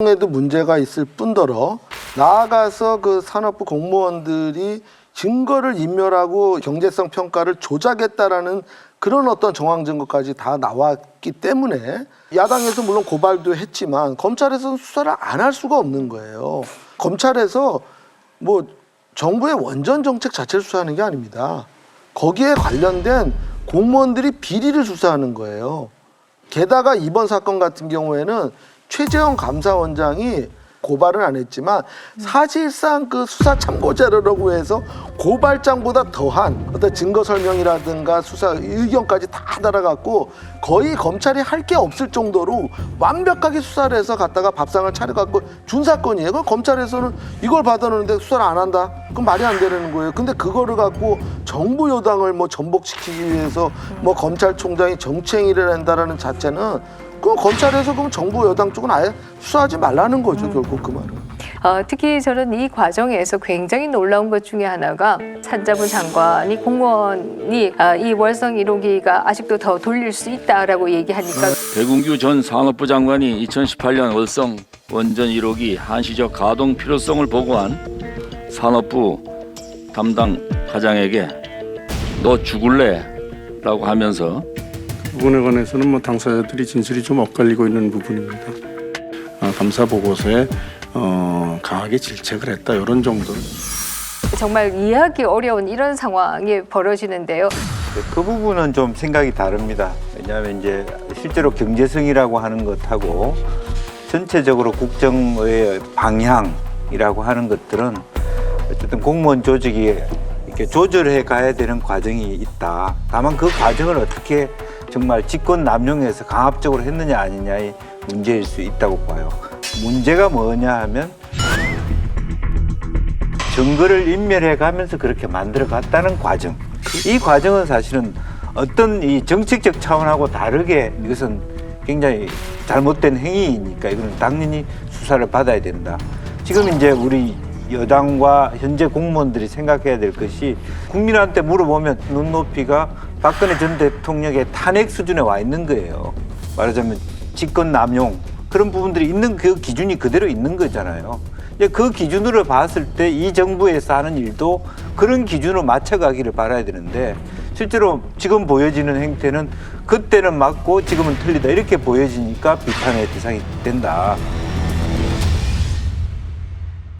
에도 문제가 있을 뿐더러 나아가서 그 산업부 공무원들이 증거를 인멸하고 경제성 평가를 조작했다라는 그런 어떤 정황 증거까지 다 나왔기 때문에 야당에서 물론 고발도 했지만 검찰에서는 수사를 안 할 수가 없는 거예요. 검찰에서 뭐 정부의 원전 정책 자체를 수사하는 게 아닙니다. 거기에 관련된 공무원들이 비리를 수사하는 거예요. 게다가 이번 사건 같은 경우에는 최재형 감사원장이 고발은 안 했지만 사실상 그 수사 참고 자료라고 해서 고발장보다 더한 어떤 증거 설명이라든가 수사 의견까지 다 달아갖고 거의 검찰이 할 게 없을 정도로 완벽하게 수사를 해서 갖다가 밥상을 차려갖고 준 사건이에요. 그럼 검찰에서는 이걸 받아놓는데 수사를 안 한다? 그럼 말이 안 되는 거예요. 근데 그거를 갖고 정부 여당을 뭐 전복시키기 위해서 뭐 검찰총장이 정치행위를 한다라는 자체는 그 검찰에서 그럼 정부 여당 쪽은 아예 수사하지 말라는 거죠. 결국 그 말은. 특히 저는 이 과정에서 굉장히 놀라운 것 중에 하나가 산자부 장관이 공무원이 이 월성 1호기가 아직도 더 돌릴 수 있다라고 얘기하니까 백운규 전 산업부 장관이 2018년 월성 원전 1호기 한시적 가동 필요성을 보고한 산업부 담당 과장에게 너 죽을래? 라고 하면서 부분에 관해서는 뭐 당사자들이 진술이 좀 엇갈리고 있는 부분입니다. 감사 보고서에 강하게 질책을 했다 이런 정도. 정말 이해하기 어려운 이런 상황이 벌어지는데요. 그 부분은 좀 생각이 다릅니다. 왜냐하면 이제 실제로 경제성이라고 하는 것하고 전체적으로 국정의 방향이라고 하는 것들은 어쨌든 공무원 조직이 이렇게 조절해 가야 되는 과정이 있다. 다만 그 과정을 어떻게 정말 직권 남용해서 강압적으로 했느냐 아니냐의 문제일 수 있다고 봐요. 문제가 뭐냐 하면 증거를 인멸해 가면서 그렇게 만들어 갔다는 과정. 이 과정은 사실은 어떤 이 정책적 차원하고 다르게 이것은 굉장히 잘못된 행위이니까 이거는 당연히 수사를 받아야 된다. 지금 이제 우리 여당과 현재 공무원들이 생각해야 될 것이 국민한테 물어보면 눈높이가 박근혜 전 대통령의 탄핵 수준에 와 있는 거예요. 말하자면 직권 남용 그런 부분들이 있는 그 기준이 그대로 있는 거잖아요. 그 기준으로 봤을 때 이 정부에서 하는 일도 그런 기준으로 맞춰가기를 바라야 되는데 실제로 지금 보여지는 행태는 그때는 맞고 지금은 틀리다 이렇게 보여지니까 비판의 대상이 된다.